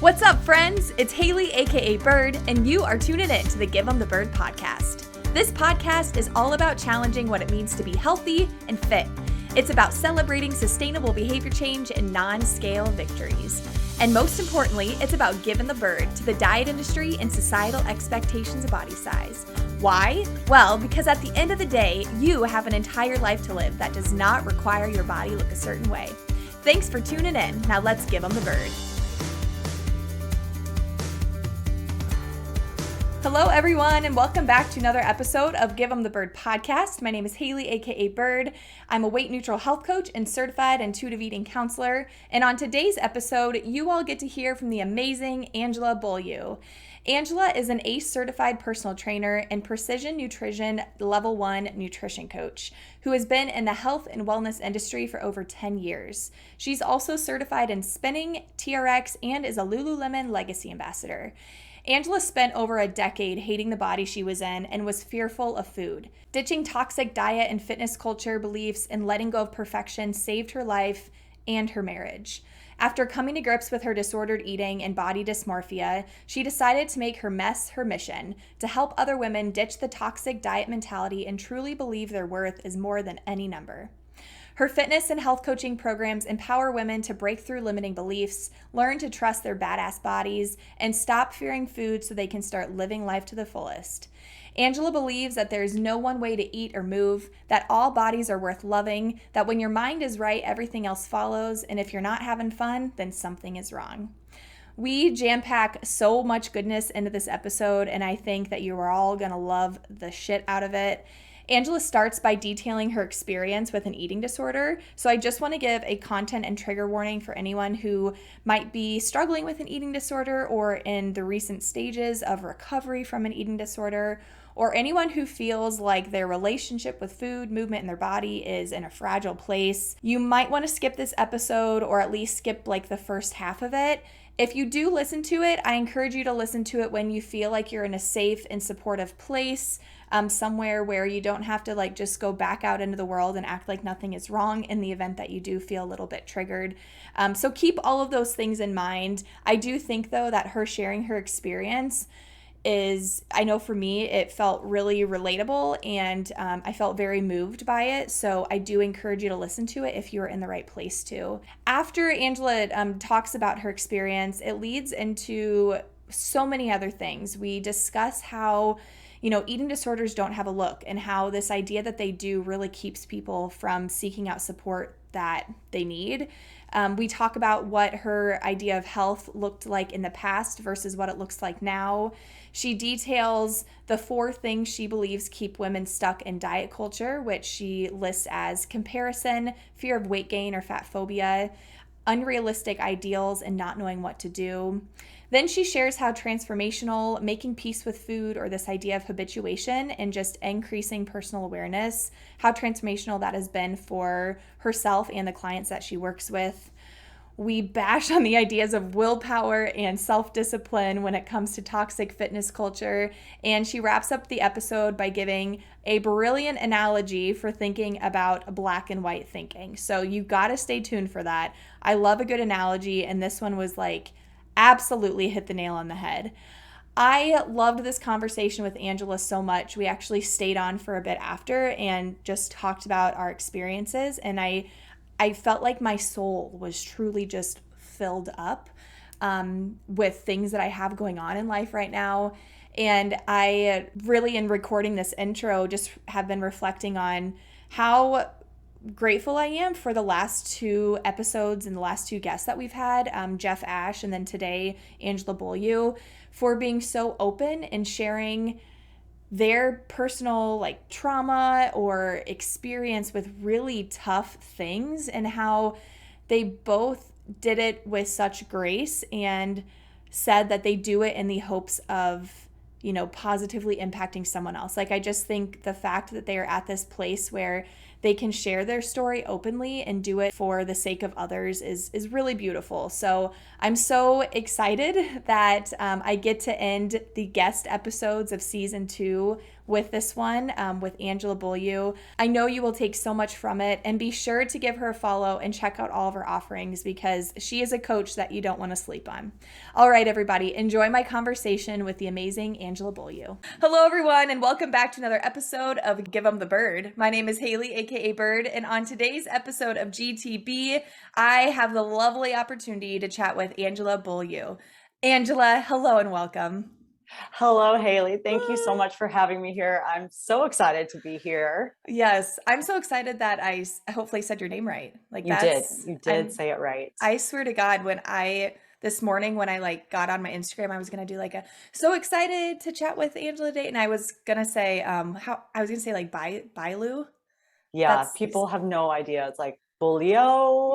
What's up, friends? It's Haley, aka Bird, and you are tuning in to the Give 'em the Bird podcast. This podcast is all about challenging what it means to be healthy and fit. It's about celebrating sustainable behavior change and non-scale victories. And most importantly, it's about giving the bird to the diet industry and societal expectations of body size. Why? Well, because at the end of the day, you have an entire life to live that does not require your body look a certain way. Thanks for tuning in. Now let's give 'em the bird. Hello, everyone, and welcome back to another episode of Give 'em the Bird podcast. My name is Haley, aka Bird. I'm a weight-neutral health coach and certified intuitive eating counselor. And on today's episode, you all get to hear from the amazing Angela Beaulieu. Angela is an ACE certified personal trainer and precision nutrition level 1 nutrition coach who has been in the health and wellness industry for over 10 years. She's also certified in spinning, TRX, and is a Lululemon legacy ambassador. Angela spent over a decade hating the body she was in and was fearful of food. Ditching toxic diet and fitness culture beliefs and letting go of perfection saved her life and her marriage. After coming to grips with her disordered eating and body dysmorphia, she decided to make her mess her mission, to help other women ditch the toxic diet mentality and truly believe their worth is more than any number. Her fitness and health coaching programs empower women to break through limiting beliefs, learn to trust their badass bodies, and stop fearing food so they can start living life to the fullest. Angela believes that there is no one way to eat or move, that all bodies are worth loving, that when your mind is right, everything else follows, and if you're not having fun, then something is wrong. We jam-pack so much goodness into this episode, and I think that you are all going to love the shit out of it. Angela starts by detailing her experience with an eating disorder. So I just want to give a content and trigger warning for anyone who might be struggling with an eating disorder or in the recent stages of recovery from an eating disorder, or anyone who feels like their relationship with food, movement, and their body is in a fragile place. You might want to skip this episode or at least skip like the first half of it. If you do listen to it, I encourage you to listen to it when you feel like you're in a safe and supportive place, somewhere where you don't have to like just go back out into the world and act like nothing is wrong in the event that you do feel a little bit triggered. So keep all of those things in mind. I do think though that her sharing her experience I know for me, it felt really relatable and I felt very moved by it. So I do encourage you to listen to it if you're in the right place to. After Angela talks about her experience, it leads into so many other things. We discuss how eating disorders don't have a look and how this idea that they do really keeps people from seeking out support that they need. We talk about what her idea of health looked like in the past versus what it looks like now. She details the 4 things she believes keep women stuck in diet culture, which she lists as comparison, fear of weight gain or fat phobia, unrealistic ideals, and not knowing what to do. Then she shares how transformational making peace with food, or this idea of habituation and just increasing personal awareness, how transformational that has been for herself and the clients that she works with. We bash on the ideas of willpower and self-discipline when it comes to toxic fitness culture, and she wraps up the episode by giving a brilliant analogy for thinking about black and white thinking. So you gotta stay tuned for that. I love a good analogy, and this one was like absolutely hit the nail on the head. I loved this conversation with Angela so much. We actually stayed on for a bit after and just talked about our experiences, and I felt like my soul was truly just filled up with things that I have going on in life right now. And I really, in recording this intro, just have been reflecting on how grateful I am for the last 2 episodes and the last 2 guests that we've had, Jeff Ash and then today Angela Beaulieu, for being so open and sharing their personal trauma or experience with really tough things, and how they both did it with such grace and said that they do it in the hopes of positively impacting someone else. I just think the fact that they are at this place where they can share their story openly and do it for the sake of others is really beautiful. So I'm so excited that I get to end the guest episodes of season 2 with this one with Angela Beaulieu. I know you will take so much from it, and be sure to give her a follow and check out all of her offerings because she is a coach that you don't want to sleep on. All right, everybody, enjoy my conversation with the amazing Angela Beaulieu. Hello, everyone, and welcome back to another episode of Give 'em the Bird. My name is Haley, aka Bird, and on today's episode of GTB, I have the lovely opportunity to chat with Angela Beaulieu. Angela, hello and welcome. Hello, Haley. Thank you so much for having me here. I'm so excited to be here. Yes, I'm so excited that I hopefully said your name right. Like You did. that's You did I'm say it right. I swear to God, this morning when I like got on my Instagram, I was gonna do like a so excited to chat with Angela Day, and I was gonna say how I was gonna say like Bailu. Yeah, That's people have no idea. It's like Beaulieu.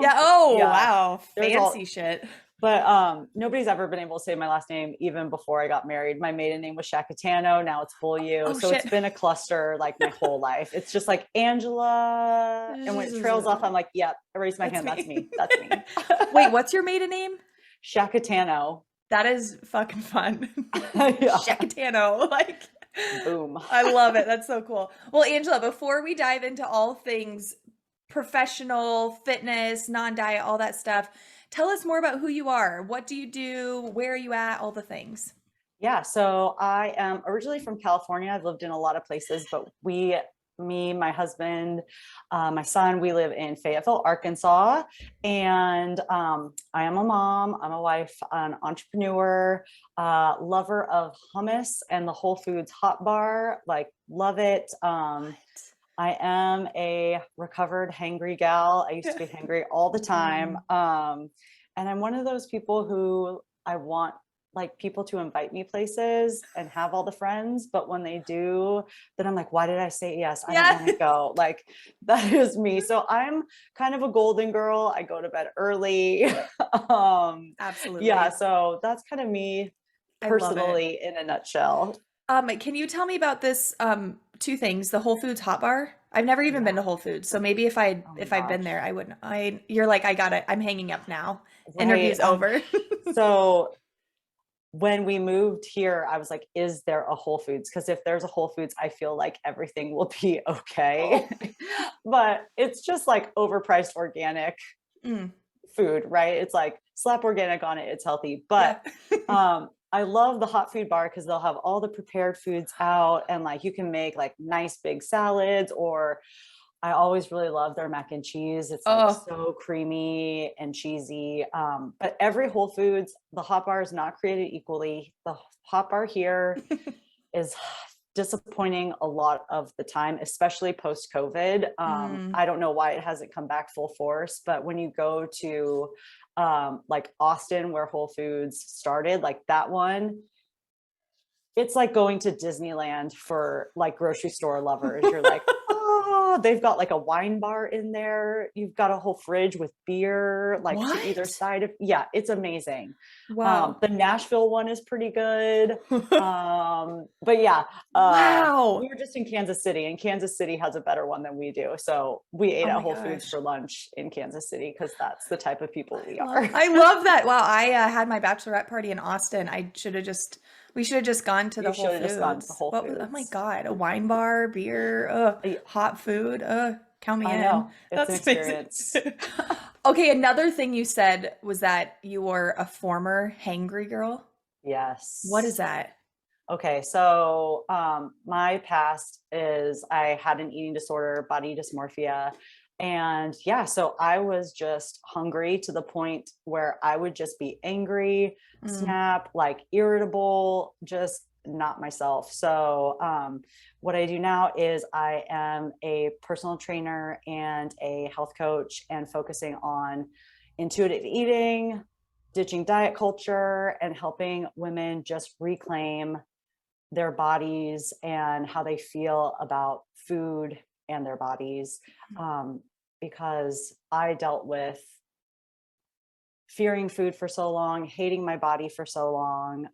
yeah. Oh Yeah, wow, there's fancy all, shit. but nobody's ever been able to say my last name even before I got married. My maiden name was Shakatano. Now it's Beaulieu. Oh So it's shit. been a cluster like my whole life. It's just like Angela. And when it trails off, I'm like, yep, I raise my That's hand. That's me. me. That's me. Wait, what's your maiden name? Shakatano. That is fucking fun. Yeah. Shakatano. Like, Boom. I love it. That's so cool. Well, Angela, before we dive into all things professional, fitness, non-diet, all that stuff, tell us more about who you are. What do you do? Where are you at? All the things. Yeah, so I am originally from California. I've lived in a lot of places, but me, my husband, my son, we live in Fayetteville, Arkansas. And I am a mom, I'm a wife, an entrepreneur, lover of hummus and the Whole Foods hot bar. Like, love it. What? I am a recovered hangry gal. I used to be hangry all the time. Mhm. And I'm one of those people who I want like people to invite me places and have all the friends, but when they do, then I'm like, why did I say yes? I don't Yeah. want to go. Like, that is me. So I'm kind of a golden girl. I go to bed early. Yeah, Absolutely. so that's kind of me I love it. personally in a nutshell. Can you tell me about this two things, the Whole Foods hot bar? I've never even been Yeah. to Whole Foods, so maybe if I Oh my if I've been gosh. there, I wouldn't. I You're like, I got it. I'm hanging up now. Right. Interview's over. So when we moved here, I was like, is there a Whole Foods? Because if there's a Whole Foods, I feel like everything will be okay. Oh. But it's just like overpriced organic Mm, food, right? It's like slap organic on it, it's healthy. But yeah. I love the hot food bar because they'll have all the prepared foods out and like you can make like nice big salads, or I always really love their mac and cheese. It's like Oh, so creamy and cheesy. But every Whole Foods, the hot bar is not created equally. The hot bar here is disappointing a lot of the time, especially post COVID. mm, I don't know why it hasn't come back full force, but when you go to like Austin, where Whole Foods started, like that one, it's like going to Disneyland for like grocery store lovers. You're like, oh, they've got like a wine bar in there. You've got a whole fridge with beer, like to either what? side of, yeah, it's amazing. Wow. The Nashville one is pretty good. But yeah, we Wow. were just in Kansas City, and Kansas City has a better one than we do. So we ate Oh at my Whole Foods gosh. for lunch in Kansas City because that's the type of people we are. I love that. Wow, I had my bachelorette party in Austin. We should have just gone to the You Whole should have just gone to the Foods. Whole What was, oh my Foods. God, a wine bar, beer, hot food, count me I in. know, it's an That's amazing. experience. Okay, another thing you said was that you were a former hangry girl. What is Yes. that? Okay, so my past is I had an eating disorder, body dysmorphia. And yeah, so I was just hungry to the point where I would just be angry, Mm, snap, like irritable, just not myself. So what I do now is I am a personal trainer and a health coach and focusing on intuitive eating, ditching diet culture, and helping women just reclaim their bodies and how they feel about food and their bodies. Um, because I dealt with fearing food for so long, hating my body for so long.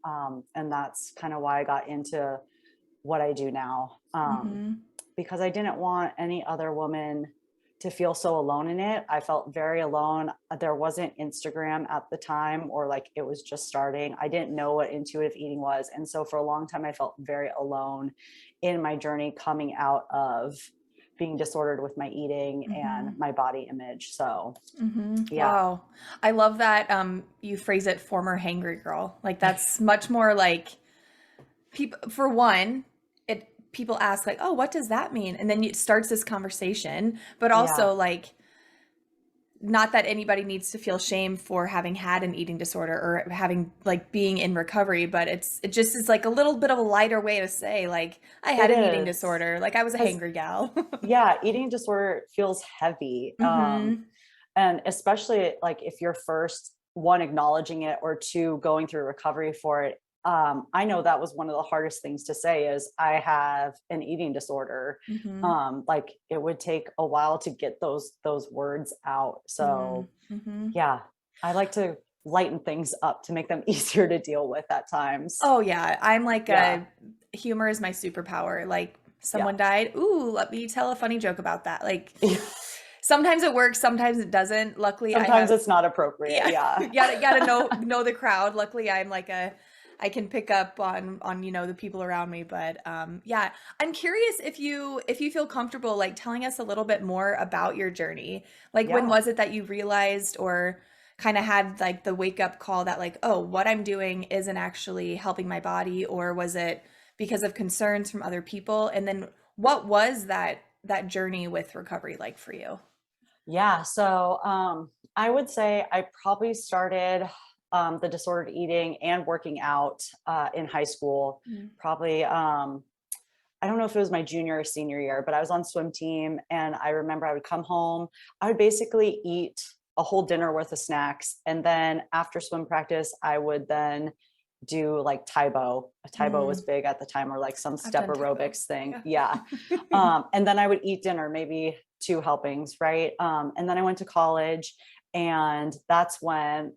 And that's kind of why I got into what I do now. hmm Because I didn't want any other woman to feel so alone in it. I felt very alone. There wasn't Instagram at the time, or like it was just starting. I didn't know what intuitive eating was. And so for a long time, I felt very alone in my journey coming out of being disordered with my eating and my body image. So yeah. Wow. I love that you phrase it former hangry girl. Like that's much more like people for one, it people ask like, "Oh, what does that mean?" And then it starts this conversation, but Yeah. also like not that anybody needs to feel shame for having had an eating disorder or having like being in recovery, but it just is like a little bit of a lighter way to say like I had It an eating is. disorder, like I was a Because hangry gal. yeah, eating disorder feels heavy. Mhm. And especially like if you're first one acknowledging it or two going through recovery for it. I know that was one of the hardest things to say is I have an eating disorder. Mhm. Like it would take a while to get those words out. Mm. So Mhm. yeah, I like to lighten things up to make them easier to deal with at times. Oh yeah, I'm like Yeah. a humor is my superpower. Like Yeah. someone died, ooh, let me tell a funny joke about that. Like sometimes it works, sometimes it doesn't. Luckily, I Sometimes have it's not appropriate. yeah, Yeah. gotta know the crowd. Luckily, I'm like a I can pick up on the people around me. But yeah, I'm curious if you feel comfortable like telling us a little bit more about your journey. Like when Yeah. was it that you realized or kind of had like the wake up call that like, oh, what I'm doing isn't actually helping my body, or was it because of concerns from other people? And then what was that journey with recovery like for you? Yeah. So I would say I probably started the disordered eating and working out in high school. Mm. Probably, I don't know if it was my junior or senior year, but I was on swim team. And I remember I would come home, I would basically eat a whole dinner worth of snacks. And then after swim practice, I would then do like Taibo. Taibo was Mm. big at the time, or like some I've step done Taibo. aerobics thing. Yeah. Yeah. And then I would eat dinner, maybe two helpings, right? And then I went to college, and that's when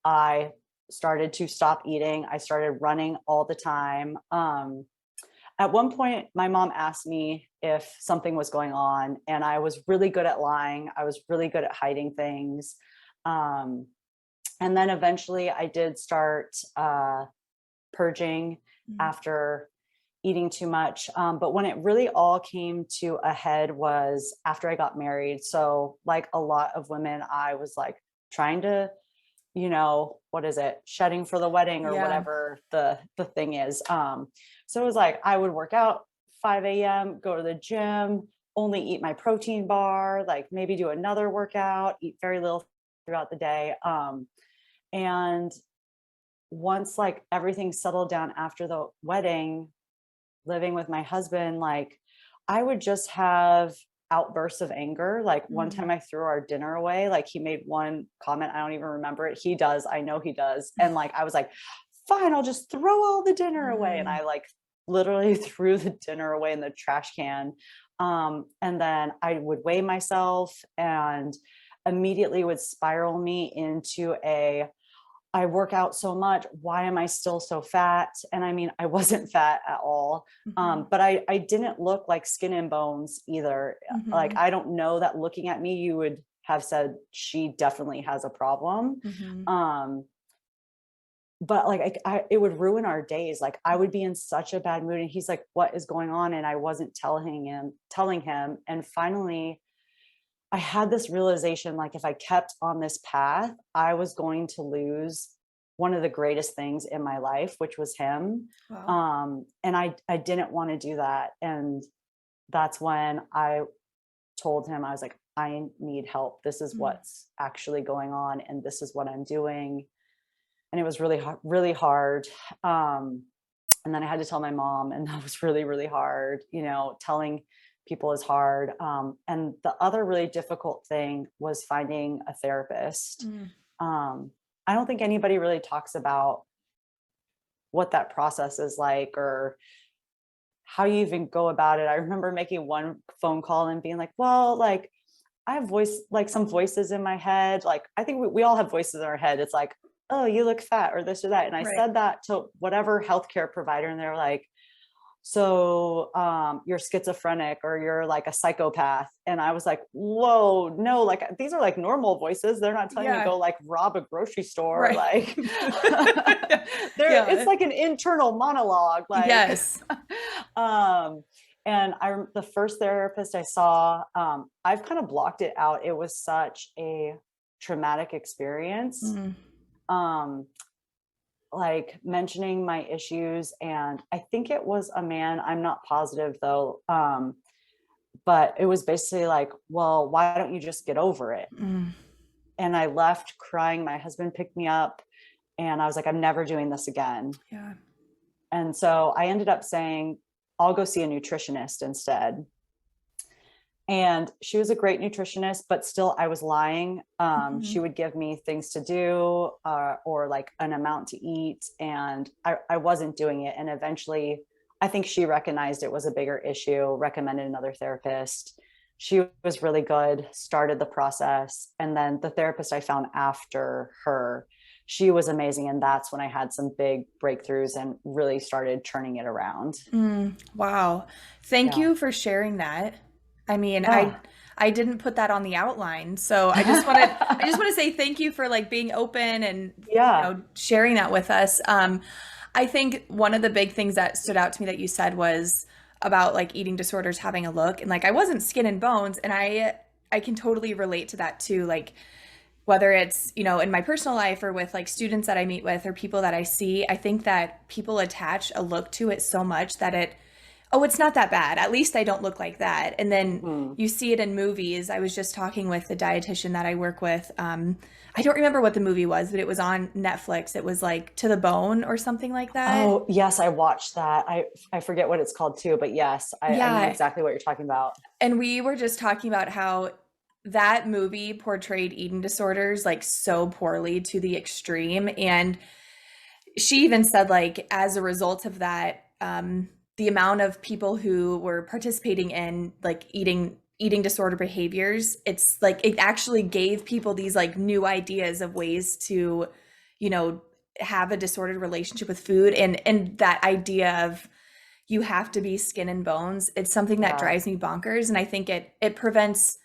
I started to stop eating. I started running all the time. At one point, my mom asked me if something was going on, and I was really good at lying. I was really good at hiding things. Um, and then eventually, I did start purging Mm. after eating too much. But when it really all came to a head was after I got married. So, like a lot of women, I was like trying to, what is it, shedding for the wedding or Yeah. whatever the thing is. So it was like I would work out 5 a.m., go to the gym, only eat my protein bar, like maybe do another workout, eat very little throughout the day. And once like everything settled down after the wedding, living with my husband, like I would just have outbursts of anger. Like one Mm. time I threw our dinner away. Like he made one comment. I don't even remember it. He does. I know he does. And like I was like, fine, I'll just throw all the dinner away. And Mm. I like literally threw the dinner away in the trash can. And then I would weigh myself and immediately would spiral me into I work out so much. Why am I still so fat? And I mean, I wasn't fat at all. Mhm. But I didn't look like skin and bones either. Like, Mhm. I don't know that looking at me, you would have said she definitely has a problem. Mhm. Um, but like, it would ruin our days. Like, I would be in such a bad mood, and he's like, "What is going on?" And I wasn't telling him. And finally, I had this realization, like if I kept on this path, I was going to lose one of the greatest things in my life, which was him. Wow. And I didn't want to do that. And that's when I told him, I was like, I need help. This is Mm. what's actually going on, and this is what I'm doing. And it was really hard, really hard. And then I had to tell my mom, and that was really, really hard. Telling people is hard. And the other really difficult thing was finding a therapist. Mm. um, I don't think anybody really talks about what that process is like, or how you even go about it. I remember making one phone call and being like, well, like I have some voices in my head. Like, I think we all have voices in our head. It's like, oh, you look fat, or this or that. And I Right. said that to whatever healthcare provider, and they're like, so you're schizophrenic or you're like a psychopath. And I was like, whoa, no, like these are like normal voices. They're not telling me to Yeah. go like rob a grocery store. Right. Like it's Yeah. like an internal monologue. Like, Yes. um, and the first therapist I saw, I've kind of blocked it out. It was such a traumatic experience. Mm. Um, like mentioning my issues, and I think it was a man, I'm not positive though, but it was basically like, well, why don't you just get over it? Mm. And I left crying. My husband picked me up and I was like, I'm never doing this again. Yeah. And so I ended up saying, I'll go see a nutritionist instead. And she was a great nutritionist, but still I was lying. She Mhm. would give me things to do, or like an amount to eat, and I wasn't doing it. And eventually I think she recognized it was a bigger issue, recommended another therapist. She was really good, started the process. And then the therapist I found after her, she was amazing. And that's when I had some big breakthroughs and really started turning it around. Mm. Wow. Thank Yeah. you for sharing that. I mean, Yeah. I didn't put that on the outline. So I just want to say thank you for like being open and, Yeah. sharing that with us. I think one of the big things that stood out to me that you said was about like eating disorders having a look, and like I wasn't skin and bones, and I can totally relate to that too. Like whether it's, in my personal life or with like students that I meet with or people that I see, I think that people attach a look to it so much that oh, it's not that bad. At least I don't look like that. And then Mm. you see it in movies. I was just talking with the dietitian that I work with. I don't remember what the movie was, but it was on Netflix. It was like To the Bone or something like that. Oh, yes, I watched that. I forget what it's called too, but yes, I know Yeah. exactly what you're talking about. And we were just talking about how that movie portrayed eating disorders like so poorly to the extreme. And she even said like as a result of that, the amount of people who were participating in like eating disorder behaviors, it's like it actually gave people these like new ideas of ways to, you know, have a disordered relationship with food, and that idea of you have to be skin and bones. It's something that Yeah. drives me bonkers, and I think it prevents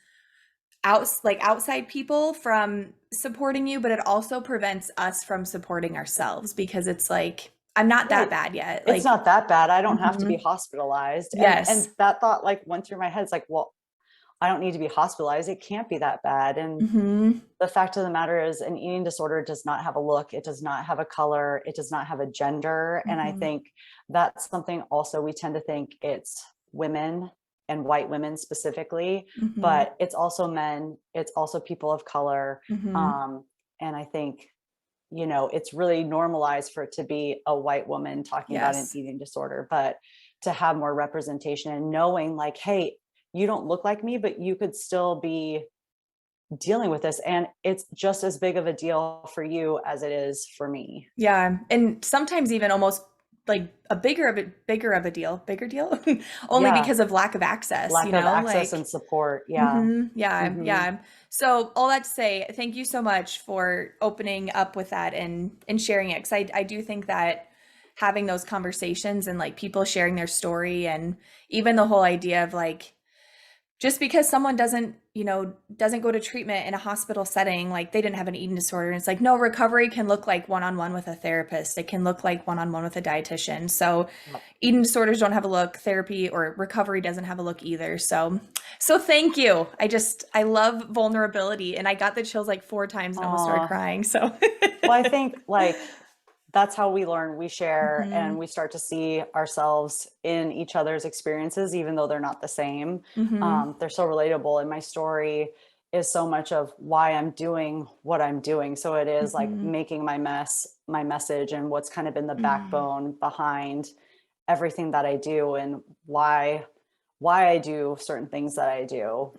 outside people from supporting you, but it also prevents us from supporting ourselves because it's like I'm not that Right. bad yet. It's Like, not that bad. I don't have to be mhm. hospitalized. And Yes. that thought like went through my head. It's like, well, I don't need to be hospitalized. It can't be that bad. And Mhm. the fact of the matter is an eating disorder does not have a look. It does not have a color. It does not have a gender. And I Mhm. think that's something also we tend to think it's women and white women specifically, Mhm. but it's also men. It's also people of color. Mhm. Um, and I think, it's really normalized for it to be a white woman talking about an Yes. eating disorder, but to have more representation and knowing like, hey, you don't look like me, but you could still be dealing with this, and it's just as big of a deal for you as it is for me. Yeah, and sometimes even almost like a bigger deal, only Yeah, because of lack of access, lack of access like and support. Yeah. mhm, yeah, Hmm. yeah. So all that to say, thank you so much for opening up with that and sharing it, because I do think that having those conversations and like people sharing their story, and even the whole idea of like just because someone doesn't go to treatment in a hospital setting, like they didn't have an eating disorder. And it's like, no, recovery can look like one-on-one with a therapist. It can look like one-on-one with a dietitian. So eating disorders don't have a look, therapy or recovery doesn't have a look either. So thank you. I love vulnerability, and I got the chills like 4 times and almost started uh, crying. So well, I think like that's how we learn. We share and mhm, we start to see ourselves in each other's experiences, even though they're not the same. mhm, They're so relatable, and my story is so much of why I'm doing what I'm doing. So it is like mhm, making my message, and what's kind of been the mhm. backbone behind everything that I do, and why I do certain things that I do.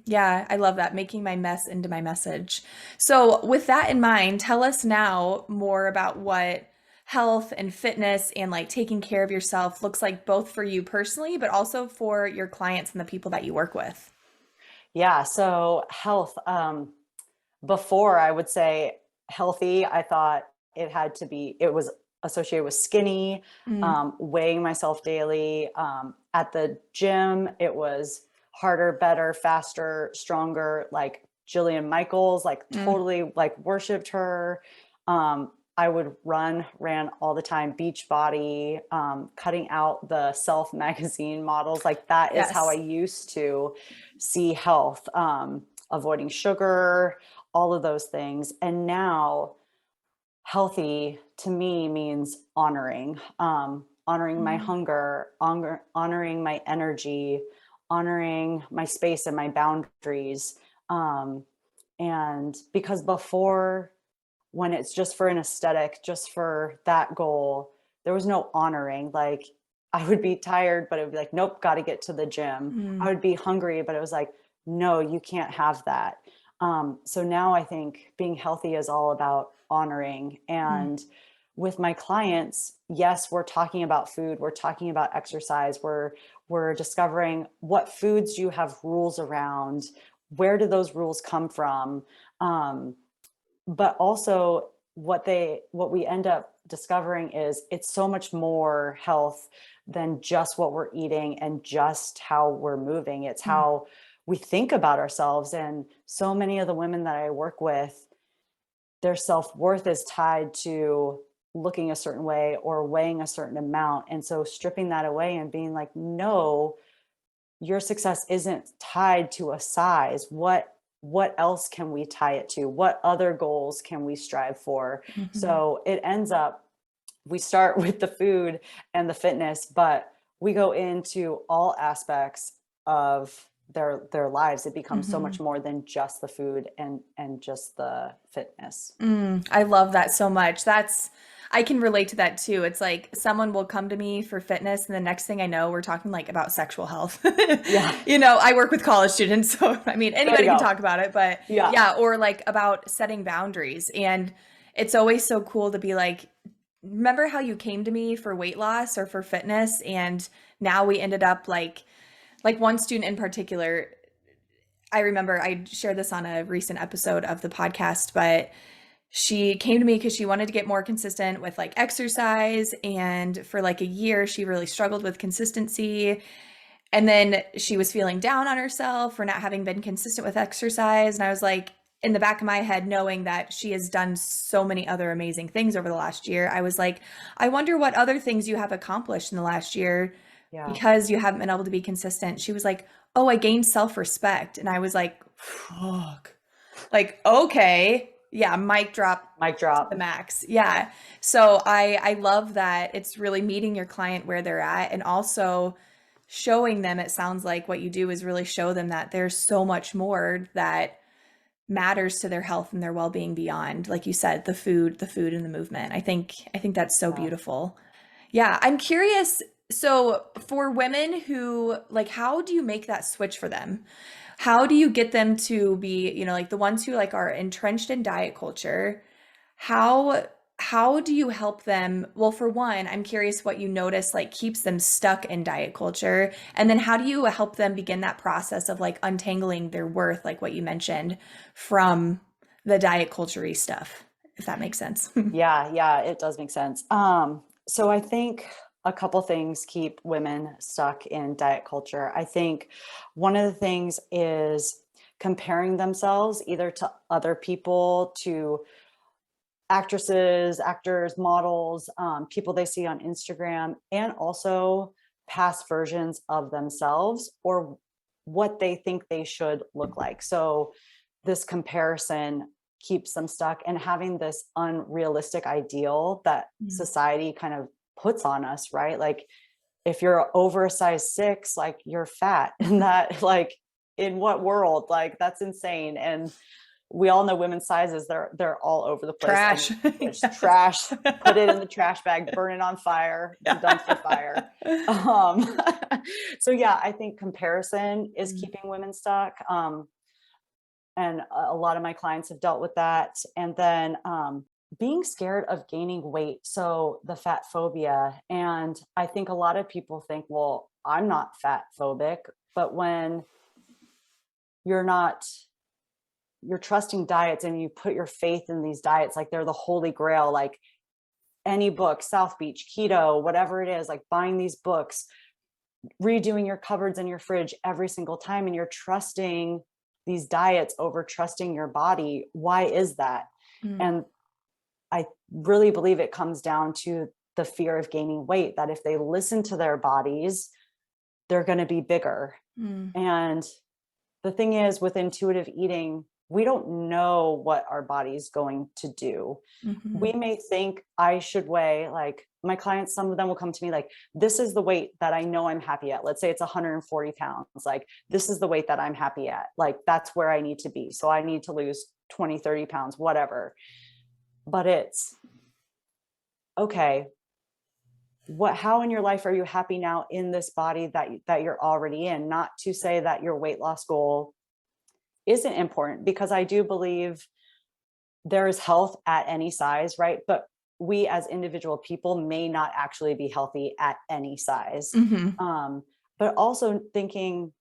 Yeah, I love that. Making my mess into my message. So, with that in mind, tell us now more about what health and fitness and like taking care of yourself looks like both for you personally, but also for your clients and the people that you work with. Yeah, so health, before I would say healthy, I thought it was associated with skinny, weighing myself daily. At the gym, it was harder, better, faster, stronger, like Jillian Michaels, like totally like worshiped her. I would ran all the time, Beachbody, cutting out the Self magazine models. Like that is how I used to see health, avoiding sugar, all of those things. And now healthy to me means honoring, honoring my hunger, honoring my energy, honoring my space and my boundaries. And because before, when it's just for an aesthetic, just for that goal, there was no honoring. Like I would be tired, but it would be like, nope, got to get to the gym. I would be hungry, but it was like, no, you can't have that. So now I think being healthy is all about honoring. And with my clients, yes, we're talking about food, we're talking about exercise, we're discovering what foods you have rules around, where do those rules come from? But also what we end up discovering is it's so much more health than just what we're eating and just how we're moving. It's how we think about ourselves. And so many of the women that I work with, their self-worth is tied to looking a certain way or weighing a certain amount. And so stripping that away and being like, no, your success isn't tied to a size. What else can we tie it to? What other goals can we strive for? So it ends up, we start with the food and the fitness, but we go into all aspects of their lives. It becomes so much more than just the food and just the fitness. I love that so much. I can relate to that too. It's like someone will come to me for fitness, and the next thing I know, we're talking like about sexual health. Yeah. I work with college students, so I mean, anybody can talk about it, but yeah, or like about setting boundaries. And it's always so cool to be like, remember how you came to me for weight loss or for fitness, and now we ended up like one student in particular. I remember I shared this on a recent episode of the podcast, but she came to me because she wanted to get more consistent with like exercise. And for like a year, she really struggled with consistency. And then she was feeling down on herself for not having been consistent with exercise. And I was like, in the back of my head, knowing that she has done so many other amazing things over the last year, I was like, I wonder what other things you have accomplished in the last year because you haven't been able to be consistent. She was like, oh, I gained self-respect. And I was like, fuck. Like, okay. Yeah, mic drop to the max. Yeah. So I love that it's really meeting your client where they're at, and also showing them, it sounds like what you do is really show them that there's so much more that matters to their health and their well-being beyond, like you said, the food and the movement. I think that's so beautiful. Yeah, I'm curious. So for women who like, how do you make that switch for them? How do you get them to be, like the ones who like are entrenched in diet culture? How do you help them? Well, for one, I'm curious what you notice like keeps them stuck in diet culture. And then how do you help them begin that process of like untangling their worth, like what you mentioned, from the diet culture-y stuff, if that makes sense? Yeah, it does make sense. So I think a couple things keep women stuck in diet culture. I think one of the things is comparing themselves either to other people, to actresses, actors, models, people they see on Instagram, and also past versions of themselves or what they think they should look like. So this comparison keeps them stuck, and having this unrealistic ideal that society kind of puts on us, right? Like if you're over a size 6, like you're fat, and that like in what world? Like that's insane. And we all know women's sizes, they're all over the place. Trash. It's trash. Put it in the trash bag, burn it on fire. It's a dumpster fire. So yeah, I think comparison is keeping women stuck. And a lot of my clients have dealt with that. And then being scared of gaining weight. So the fat phobia. And I think a lot of people think, well, I'm not fat phobic, but when you're trusting diets and you put your faith in these diets, like they're the holy grail, like any book, South Beach, keto, whatever it is, like buying these books, redoing your cupboards and your fridge every single time, and you're trusting these diets over trusting your body. Why is that? Mm. And I really believe it comes down to the fear of gaining weight, that if they listen to their bodies, they're going to be bigger. Mm. And the thing is, with intuitive eating, we don't know what our body's going to do. Mm-hmm. We may think I should weigh, like my clients, some of them will come to me like, this is the weight that I know I'm happy at. Let's say it's 140 pounds. Like, this is the weight that I'm happy at. Like, that's where I need to be. So I need to lose 20, 30 pounds, whatever. But it's okay. How in your life are you happy now in this body that you're already in? Not to say that your weight loss goal isn't important, because I do believe there is health at any size, right? But we as individual people may not actually be healthy at any size. Mm-hmm. But also thinking,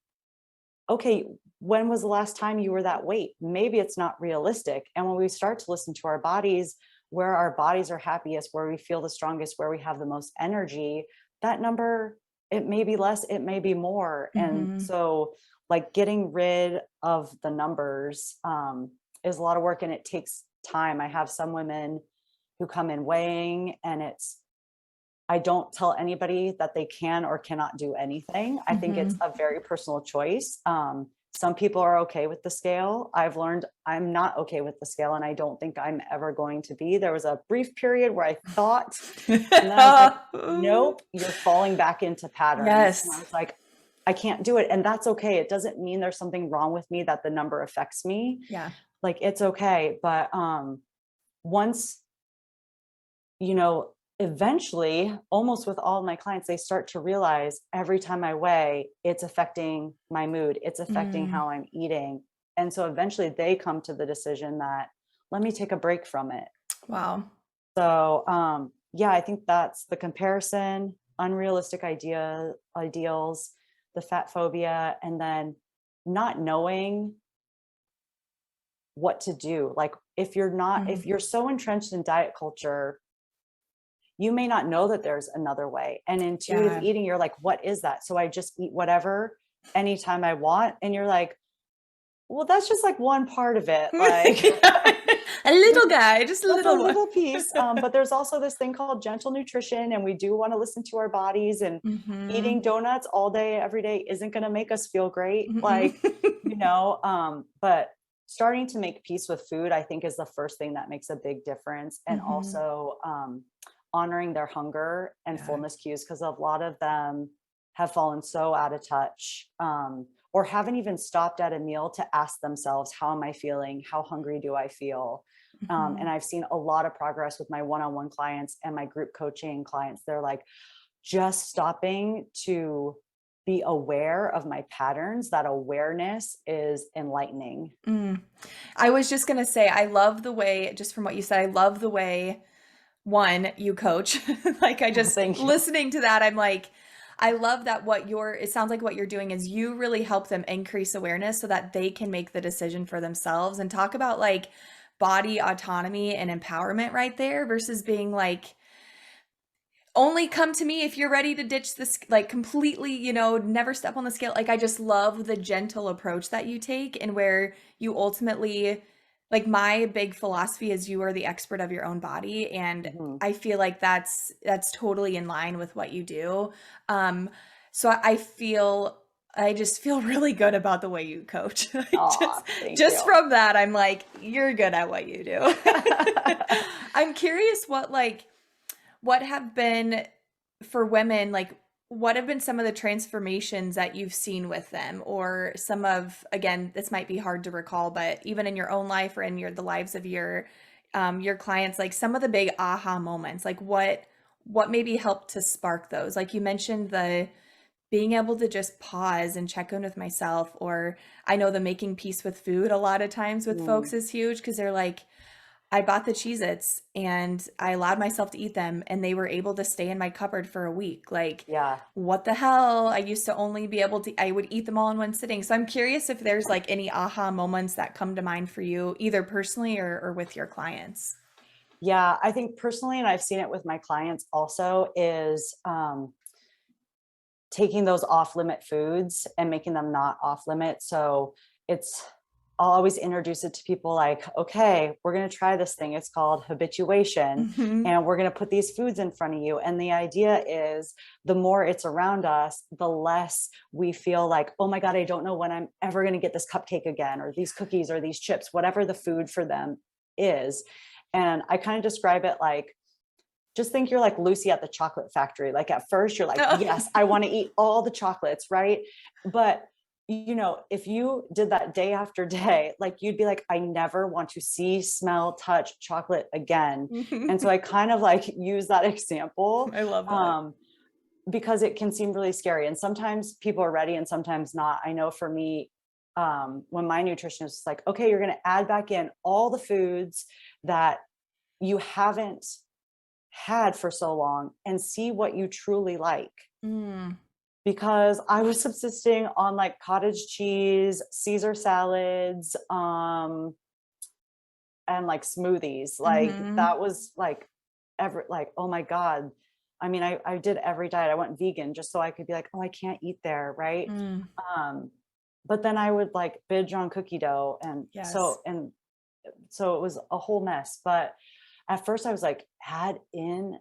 okay, when was the last time you were that weight? Maybe it's not realistic. And when we start to listen to our bodies, where our bodies are happiest, where we feel the strongest, where we have the most energy, that number, it may be less, it may be more. Mm-hmm. And so like getting rid of the numbers is a lot of work, and it takes time. I have some women who come in weighing, and I don't tell anybody that they can or cannot do anything. I think it's a very personal choice. Some people are okay with the scale. I've learned I'm not okay with the scale, and I don't think I'm ever going to be. There was a brief period where I thought, and then I was like, nope, you're falling back into patterns. Yes. And I was like, I can't do it. And that's okay. It doesn't mean there's something wrong with me that the number affects me. Yeah. Like, it's okay. But once, eventually, almost with all of my clients, they start to realize every time I weigh, it's affecting my mood. It's affecting how I'm eating. And so eventually they come to the decision that, let me take a break from it. Wow. So, yeah, I think that's the comparison, unrealistic ideals, the fat phobia, and then not knowing what to do. Like, if you're so entrenched in diet culture, you may not know that there's another way. And intuitive eating, you're like, what is that? So I just eat whatever anytime I want. And you're like, well, that's just like one part of it. Like a little guy, just a little piece. But there's also this thing called gentle nutrition, and we do want to listen to our bodies, and eating donuts all day, every day isn't going to make us feel great. Like, but starting to make peace with food, I think, is the first thing that makes a big difference. And also, honoring their hunger and fullness cues, because a lot of them have fallen so out of touch, or haven't even stopped at a meal to ask themselves, how am I feeling? How hungry do I feel? And I've seen a lot of progress with my one-on-one clients and my group coaching clients. They're like, just stopping to be aware of my patterns, that awareness is enlightening. I was just going to say, I love the way, just from what you said, I love the way you coach. Like, I just, listening to that, I'm like, I love that it sounds like what you're doing is you really help them increase awareness so that they can make the decision for themselves, and talk about like body autonomy and empowerment right there, versus being like, only come to me if you're ready to ditch this, like completely, never step on the scale. Like, I just love the gentle approach that you take, and where you ultimately, like, my big philosophy is you are the expert of your own body. And I feel like that's totally in line with what you do. So I just feel really good about the way you coach. Just from that, I'm like, you're good at what you do. I'm curious what have been, for women, like, what have been some of the transformations that you've seen with them, or some of, again, this might be hard to recall, but even in your own life or in the lives of your clients, like some of the big aha moments, like what maybe helped to spark those? Like you mentioned, the being able to just pause and check in with myself, or I know the making peace with food a lot of times with folks is huge, because they're like, I bought the Cheez-Its and I allowed myself to eat them, and they were able to stay in my cupboard for a week. Like, what the hell? I used to only be able to, I would eat them all in one sitting. So I'm curious if there's like any aha moments that come to mind for you, either personally or with your clients. Yeah, I think personally, and I've seen it with my clients also, is taking those off limit foods and making them not off limit. So it's, I'll always introduce it to people like, okay, we're going to try this thing. It's called habituation. Mm-hmm. And we're going to put these foods in front of you. And the idea is the more it's around us, the less we feel like, oh my God, I don't know when I'm ever going to get this cupcake again, or these cookies, or these chips, whatever the food for them is. And I kind of describe it like, just think you're like Lucy at the chocolate factory. Like at first you're like, yes, I want to eat all the chocolates, right? But you know, if you did that day after day, like you'd be like, I never want to see, smell, touch chocolate again. And so I kind of like use that example, I love that. because it can seem really scary. And sometimes people are ready and sometimes not. I know for me, when my nutritionist is like, okay, you're going to add back in all the foods that you haven't had for so long and see what you truly like. Mm. Because I was subsisting on like cottage cheese, Caesar salads, and like smoothies. Like Mm-hmm. that was like like, oh my God. I mean, I did every diet. I went vegan just so I could be like, oh, I can't eat there. Right. Mm. Um, but then I would like binge on cookie dough. Yes. And so it was a whole mess. But at first I was like, add in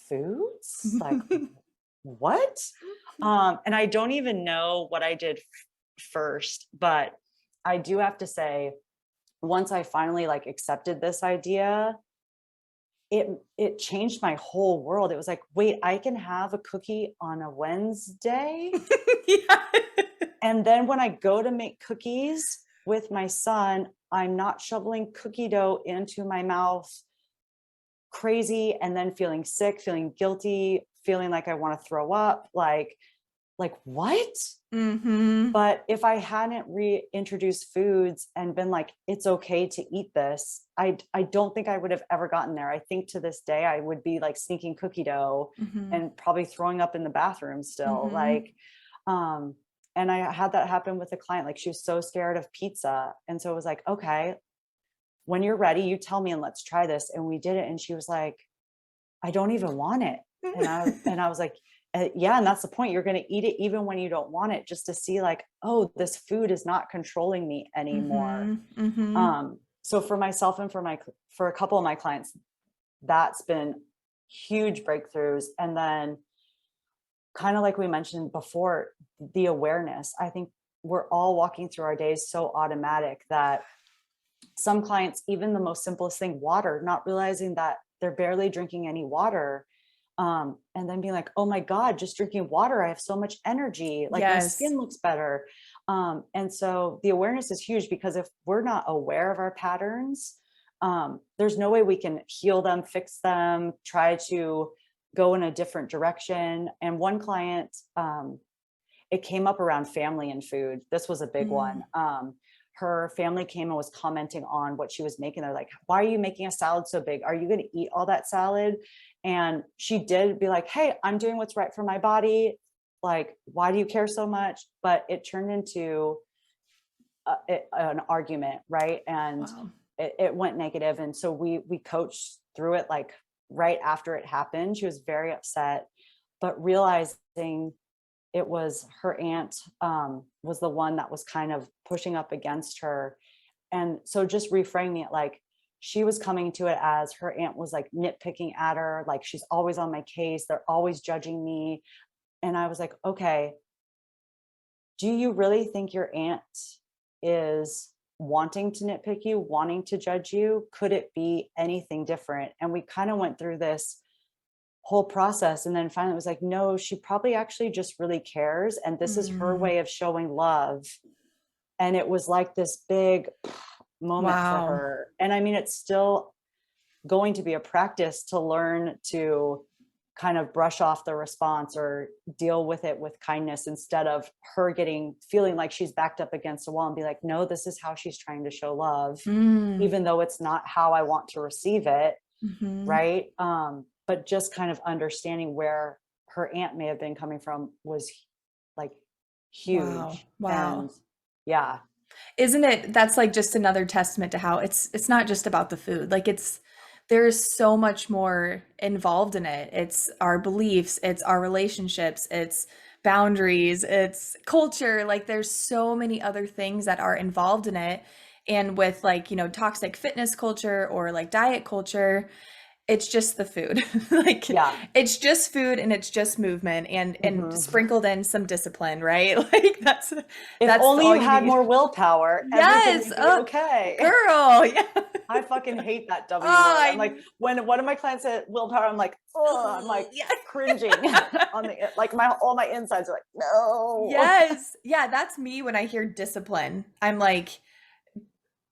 foods? Like what? And I don't even know what I did first, but I do have to say, once I finally like accepted this idea, it changed my whole world. It was like, wait, I can have a cookie on a Wednesday. Yeah. And then when I go to make cookies with my son, I'm not shoveling cookie dough into my mouth crazy and then feeling sick, feeling guilty, feeling like I want to throw up, like what? Mm-hmm. But if I hadn't reintroduced foods and been like, it's okay to eat this, I don't think I would have ever gotten there. I think to this day I would be like sneaking cookie dough Mm-hmm. and probably throwing up in the bathroom still. Mm-hmm. Like, and I had that happen with a client. Like she was so scared of pizza. And so it was like, okay, when you're ready, you tell me and let's try this. And we did it. And she was like, I don't even want it. And I was like, yeah, and that's the point. You're going to eat it even when you don't want it, just to see like, oh, this food is not controlling me anymore. Mm-hmm. Mm-hmm. So for myself and for a couple of my clients, that's been huge breakthroughs. And then kind of like we mentioned before, the awareness. I think we're all walking through our days so automatic that some clients, even the most simplest thing, water, not realizing that they're barely drinking any water. And then being like, oh my God, just drinking water, I have so much energy, like my Yes. skin looks better. And so the awareness is huge, because if we're not aware of our patterns, there's no way we can heal them, fix them, try to go in a different direction. And one client, it came up around family and food. This was a big Mm. one. Her family came and was commenting on what she was making. They're like, why are you making a salad so big? Are you going to eat all that salad? And she did be like, hey, I'm doing what's right for my body. Like, why do you care so much? But it turned into an argument, right? And Wow. it went negative. And so we coached through it. Like right after it happened, she was very upset, but realizing it was her aunt, was the one that was kind of pushing up against her. And so just reframing it, like she was coming to it as her aunt was like nitpicking at her, like she's always on my case, they're always judging me. And I was like, okay, do you really think your aunt is wanting to nitpick you, wanting to judge you? Could it be anything different? And we kind of went through this whole process. And then finally it was like, no, she probably actually just really cares. And this is her Mm. way of showing love. And it was like this big moment for Wow. her. And I mean, it's still going to be a practice to learn to kind of brush off the response or deal with it with kindness, instead of her feeling like she's backed up against a wall, and be like, no, this is how she's trying to show love, Mm. even though it's not how I want to receive it. Mm-hmm. Right. But just kind of understanding where her aunt may have been coming from was like Wow. huge. Wow. And yeah. Isn't it, that's like just another testament to how it's not just about the food. Like it's there's so much more involved in it. It's our beliefs, it's our relationships, it's boundaries, it's culture. Like there's so many other things that are involved in it. And with like, toxic fitness culture or like diet culture, it's just the food. Like Yeah. it's just food and it's just movement and Mhm. sprinkled in some discipline, right? Like If that's only all you you had need. more willpower, everything Yes, would be okay. girl. Yeah. I fucking hate that W Oh, word. I'm like, when one of my clients said willpower, I'm like, oh, I'm like yeah. cringing on the like all my insides are like, no. Yes. Yeah, that's me when I hear discipline. I'm like,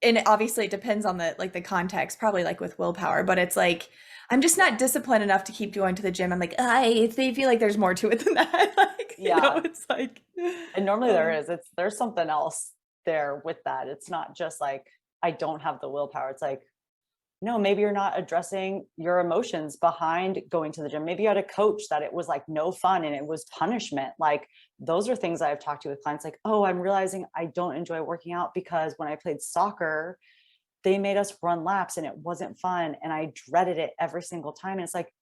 and obviously it depends on the context, probably like with willpower, but it's like I'm just not disciplined enough to keep going to the gym. I'm like, they feel like there's more to it than that. Like, Yeah. it's like, And normally there oh, is. There's something else there with that. It's not just like I don't have the willpower. It's like, no, maybe you're not addressing your emotions behind going to the gym. Maybe you had a coach that it was like no fun and it was punishment. Like those are things I've talked to with clients like, oh, I'm realizing I don't enjoy working out because when I played soccer, they made us run laps and it wasn't fun. And I dreaded it every single time. And it's like,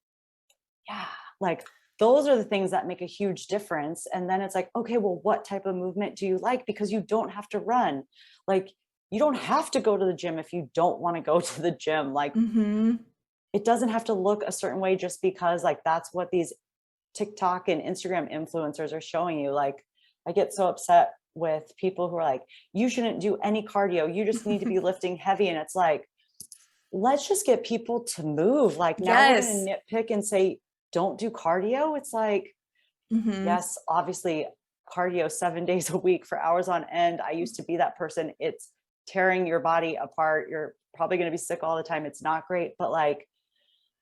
yeah, like those are the things that make a huge difference. And then it's like, okay, well, what type of movement do you like? Because you don't have to run. Like, you don't have to go to the gym if you don't want to go to the gym. Like, mm-hmm. it doesn't have to look a certain way just because, like, that's what these TikTok and Instagram influencers are showing you. Like, I get so upset with people who are like, you shouldn't do any cardio. You just need to be lifting heavy. And it's like, let's just get people to move. Like now we're Yes. going to nitpick and say, don't do cardio. It's like, Mm-hmm. yes, obviously cardio 7 days a week for hours on end. I used to be that person. It's tearing your body apart. You're probably going to be sick all the time. It's not great, but like,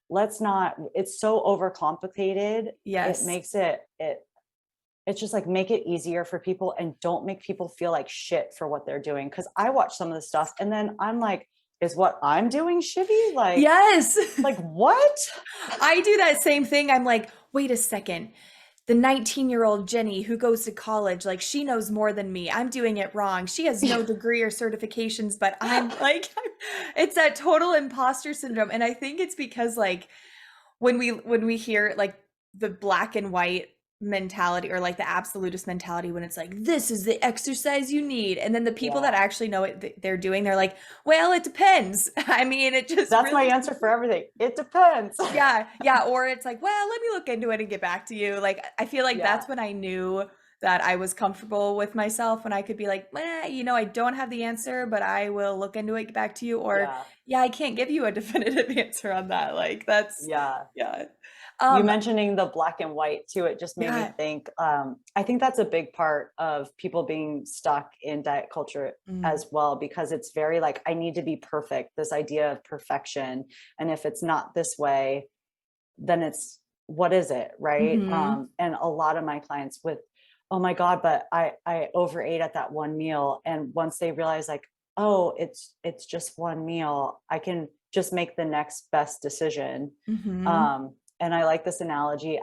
let's not, it's so overcomplicated. It Yes. makes it's just like make it easier for people and don't make people feel like shit for what they're doing. Cause I watch some of the stuff and then I'm like, is what I'm doing shitty? Yes. Like what? I do that same thing. I'm like, wait a second. The 19-year-old Jenny who goes to college, like she knows more than me. I'm doing it wrong. She has no degree or certifications, but I'm like, it's that total imposter syndrome. And I think it's because like when we hear like the black and white mentality or like the absolutist mentality when it's like this is the exercise you need and then the people that Yeah. actually know what they're doing they're like well it depends. I mean it just That's my really answer for everything. It depends. yeah or it's like well let me look into it and get back to you. Like I feel like Yeah. that's when I knew that I was comfortable with myself when I could be like I don't have the answer but I will look into it get back to you or Yeah. yeah I can't give you a definitive answer on that. Like that's Yeah. yeah. You um mentioning the black and white too, it just made me yeah. think, I think that's a big part of people being stuck in diet culture Mm. as well, because it's very like, I need to be perfect, this idea of perfection. And if it's not this way, then it's, what is it? Right. Mhm. And a lot of my clients with, oh my God, but I overate at that one meal. And once they realize like, oh, it's just one meal, I can just make the next best decision. Mhm. And I like this analogy.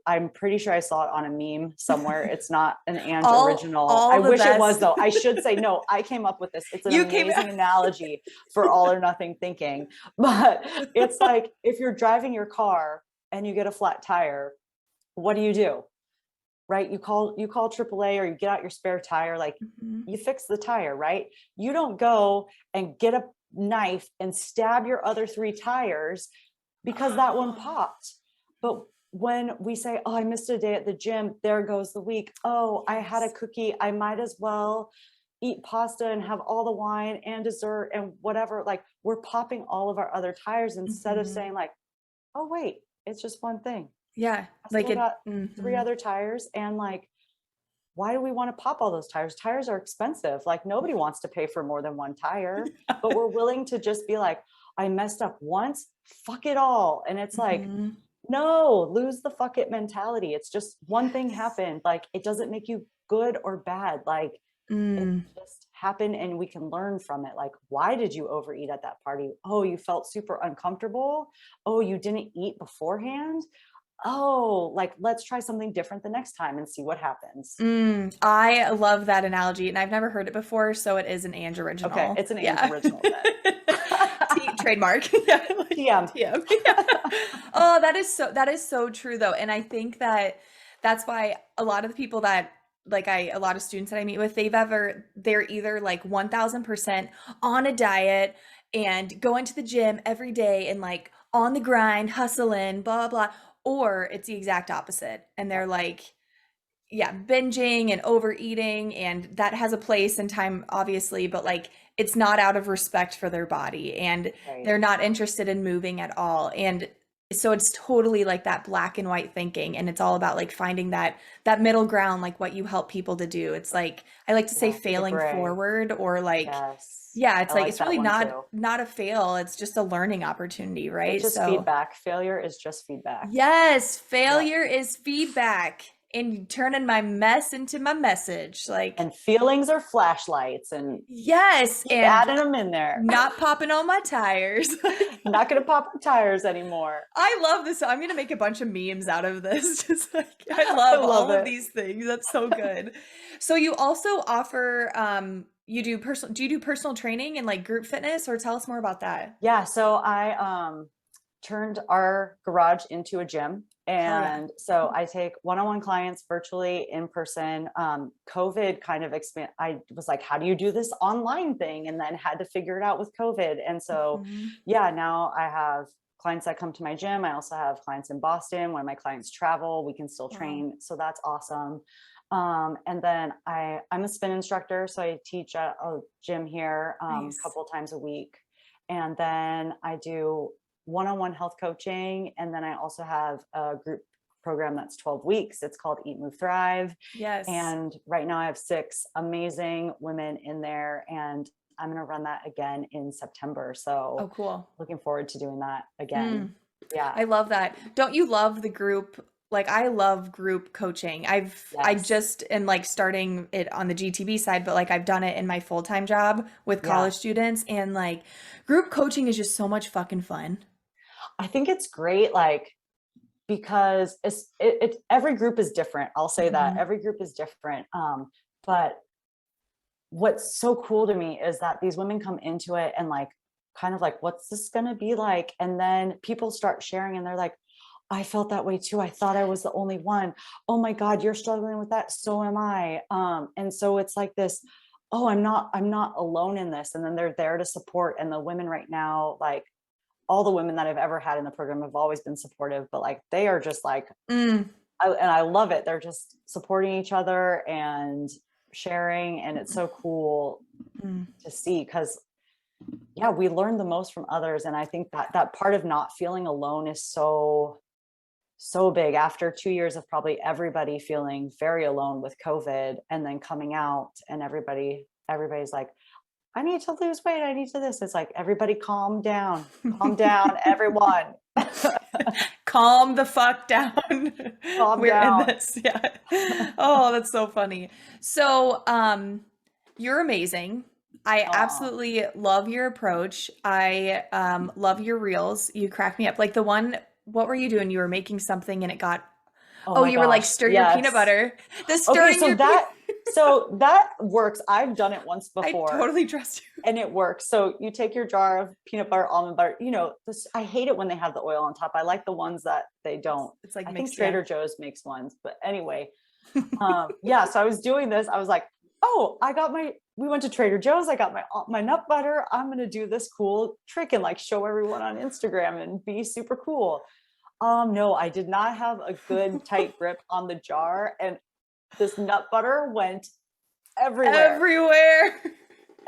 I'm pretty sure I saw it on a meme somewhere. It's not an Ange All original. I all the wish it was best. though. I should say no. I came up with this. It's an You came amazing analogy for all or nothing thinking. But it's like if you're driving your car and you get a flat tire, what do? Right? You call AAA or you get out your spare tire. Like Mhm. you fix the tire, right? You don't go and get a knife and stab your other three tires because that one Oh, popped. But when we say, oh, I missed a day at the gym, there goes the week. Oh, I had a yes. cookie. I might as well eat pasta and have all the wine and dessert and whatever. Like we're popping all of our other tires instead of Mhm. saying like, oh, wait, it's just one thing. Yeah, I like still it got three mhm. other tires. And like, why do we want to pop all those tires? Tires are expensive. Like nobody wants to pay for more than one tire, but we're willing to just be like, I messed up once, fuck it all. And it's like, Mhm. no, lose the fuck it mentality. It's just one thing Yes. happened. Like it doesn't make you good or bad. Like it Mm. just happened and we can learn from it. Like, why did you overeat at that party? Oh, you felt super uncomfortable. Oh, you didn't eat beforehand. Oh, like let's try something different the next time and see what happens. I love that analogy, and I've never heard it before, so it is an Ange Okay, original. it's an Ange Yeah. original then. Trademark. Yeah, like TM. TM. Yeah. Oh, that is so true though. And I think that that's why a lot of the people that a lot of students that I meet with, they're either like 1000% on a diet and going to the gym every day and like on the grind, hustling, blah, blah, or it's the exact opposite. And they're like, yeah, binging and overeating, and that has a place and time, obviously, but like it's not out of respect for their body, and Right. they're not interested in moving at all. And so it's totally like that black and white thinking, and it's all about like finding that middle ground, like what you help people to do. It's like I like to say Yeah, the failing gray. forward, or like Yes. yeah, I it's like like it's that really one not too. not a fail, it's just a learning opportunity, It's right? just So feedback. Failure is just feedback. yes, Yeah. failure is feedback and turning my mess into my message. Like, And feelings are flashlights and yes, keep and adding them in there. not popping on my tires. Like, Not going to pop our tires anymore. I love this. I'm gonna make a bunch of memes out of this. Just like I I love love all of it. these things. That's so good. So you also offer do you do personal training and like group fitness, or tell us more about that? Yeah. So I turned our garage into a gym. Hell yeah. And so I take one-on-one clients virtually, in person. COVID kind of I was like, how do you do this online thing? And then had to figure it out with COVID. And so, Mhm. yeah, now I have clients that come to my gym. I also have clients in Boston. When my clients travel, we can still Wow. train. So that's awesome. And then I'm a spin instructor. So I teach at a gym here a Nice. couple of times a week. And then I do one-on-one health coaching. And then I also have a group program that's 12 weeks. It's called Eat, Move, Thrive. Yes. And right now I have 6 amazing women in there, and I'm going to run that again in September. Oh, So cool. looking forward to doing that again. Mm. Yeah. I love that. Don't you love the group? Like I love group coaching. I Yes. just am like starting it on the GTB side, but like I've done it in my full-time job with Yeah. college students, and like group coaching is just so much fucking fun. I think it's great. Like, because every group is different. I'll say that Mhm. every group is different. But what's so cool to me is that these women come into it and like, kind of like, what's this going to be like? And then people start sharing and they're like, I felt that way too. I thought I was the only one. Oh my God, you're struggling with that. So am I. And so it's like this, oh, I'm not alone in this. And then they're there to support. And the women right now, like all the women that I've ever had in the program have always been supportive, but like, they are just like, Mm. and I love it. They're just supporting each other and sharing. And it's so cool Mm. to see, because yeah, we learn the most from others. And I think that that part of not feeling alone is so big after 2 years of probably everybody feeling very alone with COVID, and then coming out and everybody's like, I need to lose weight. I need to this. It's like, everybody calm down, everyone. Calm the fuck down. Calm We're in down. this. Yeah. Oh, that's so funny. So, you're amazing. I Aw. absolutely love your approach. I love your reels. You crack me up. Like the one, what were you doing? You were making something and it got, Oh oh, my you were like gosh. stir your peanut Yes. butter. The Okay. stirring your peanut. So that works. I've done it once I before. totally trust you. And it works. So you take your jar of peanut butter, almond butter, this, I hate it when they have the oil on top. I like the ones that they don't. It's like I think mixed, yeah. Trader Joe's makes ones, but anyway, yeah. So I was doing this. I was like, oh, we went to Trader Joe's. I got my nut butter. I'm going to do this cool trick and like show everyone on Instagram and be super cool. No, I did not have a good tight grip on the jar, and this nut butter went Everywhere.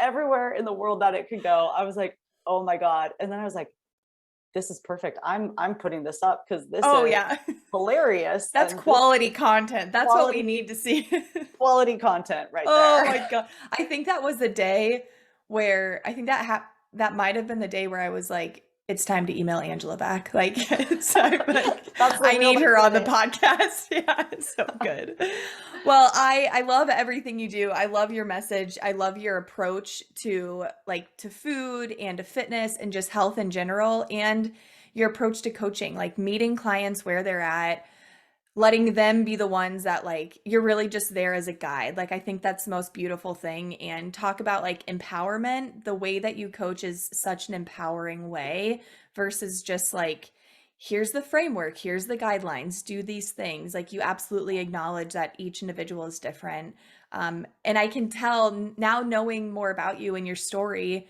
everywhere in the world that it could go. I was like, oh my God. And then I was like, this is perfect. I'm putting this up because this Oh, is yeah. hilarious. That's And this quality content. That's what we quality, need to see. quality content right Oh there. my God. I think that was the day where I think that might have been the day where I was like, it's time to email Angela back. Like it's time, like That's the I real need her on the minute. podcast. Yeah, it's so good. Well, I love everything you do. I love your message. I love your approach to like to food and to fitness and just health in general, and your approach to coaching, like meeting clients where they're at, letting them be the ones that like you're really just there as a guide. Like I think that's the most beautiful thing. And talk about like empowerment. The way that you coach is such an empowering way versus just like here's the framework, here's the guidelines, do these things. Like you absolutely acknowledge that each individual is different. And I can tell now, knowing more about you and your story,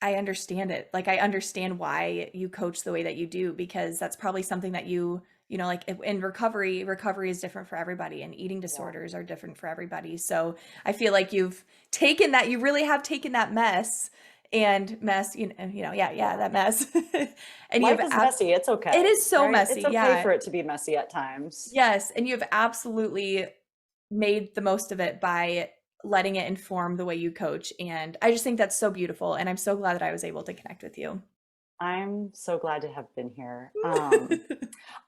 I understand it. Like I understand why you coach the way that you do, because that's probably something that you know, like in recovery is different for everybody, and eating disorders are different for everybody. So I feel like you've taken that, you really have taken that mess, that mess. And Life is messy. It's okay. It is so right? messy. It's okay Yeah. for it to be messy at times. Yes. And you've absolutely made the most of it by letting it inform the way you coach. And I just think that's so beautiful. And I'm so glad that I was able to connect with you. I'm so glad to have been here.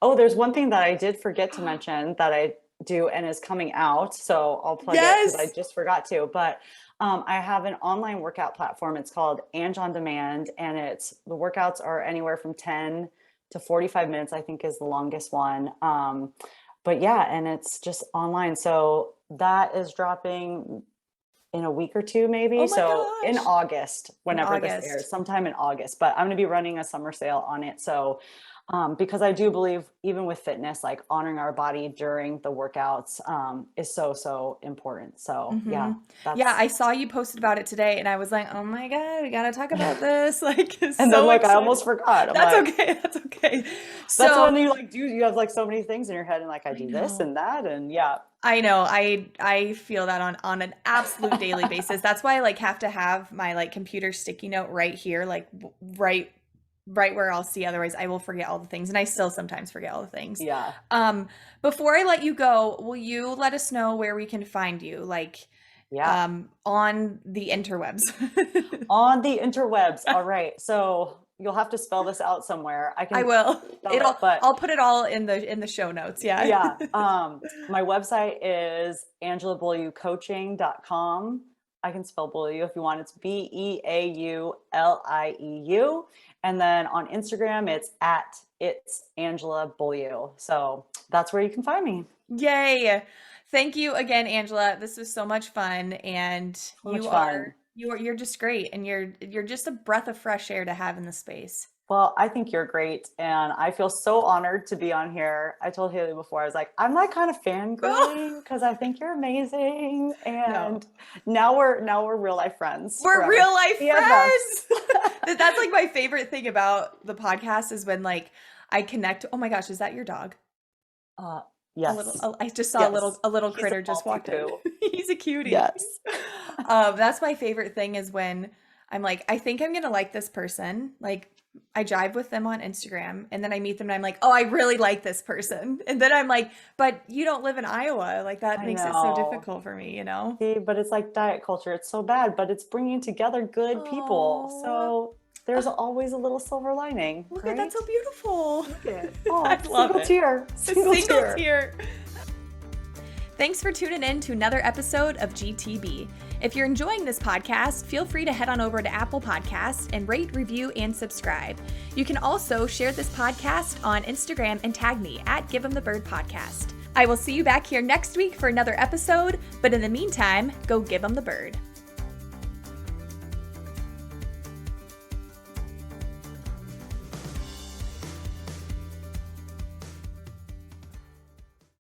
Oh, there's one thing that I did forget to mention that I do and is coming out. So I'll plug it because I just forgot to. But I have an online workout platform. It's called Ange on Demand, and the workouts are anywhere from 10 to 45 minutes, I think is the longest one. But yeah, and it's just online. So that is dropping in a week or two, maybe. Oh my so gosh. in August, whenever this airs, sometime in August, but I'm going to be running a summer sale on it. So because I do believe even with fitness, like honoring our body during the workouts is so, so important. So yeah. Yeah, I saw you posted about it today and I was like, oh my God, we got to talk about this. Like, and then like, I almost forgot. That's okay. That's okay. So that's when you like you have like so many things in your head and like, I do this and that. And yeah. I know. I feel that on an absolute daily basis. That's why I like have to have my like computer sticky note right here, like right where I'll see. Otherwise I will forget all the things. And I still sometimes forget all the things. Yeah. Before I let you go, will you let us know where we can find you? Like, on the interwebs. On the interwebs. All right. So you'll have to spell this out somewhere. I will. I'll put it all in the show notes. Yeah. Yeah. My website is angelabeauliecoaching.com. I can spell Beaulieu if you want. It's BEAULIEU. And then on Instagram, it's Angela Beaulieu. So that's where you can find me. Yay. Thank you again, Angela. This was so much fun. And you're just great. And you're just a breath of fresh air to have in the space. Well, I think you're great. And I feel so honored to be on here. I told Haley before, I was like, I'm like kind of fangirling because I think you're amazing. And now we're real life friends. We're real life friends. That's like my favorite thing about the podcast is when like I connect. Oh my gosh, is that your dog? Yes. I just saw a little critter just walked in. He's a cutie. Yes. That's my favorite thing is when I'm like, I think I'm going to like this person. Like I jive with them on Instagram and then I meet them and I'm like, oh, I really like this person. And then I'm like, but you don't live in Iowa. Like that makes it so difficult for me, you know? See, but it's like diet culture. It's so bad, but it's bringing together good people. So there's always a little silver lining. Look at that's so beautiful. Look at it. Oh, I love it. Single tear. Thanks for tuning in to another episode of GTB. If you're enjoying this podcast, feel free to head on over to Apple Podcasts and rate, review, and subscribe. You can also share this podcast on Instagram and tag me at Give 'em the Bird Podcast. I will see you back here next week for another episode, but in the meantime, go give 'em the bird.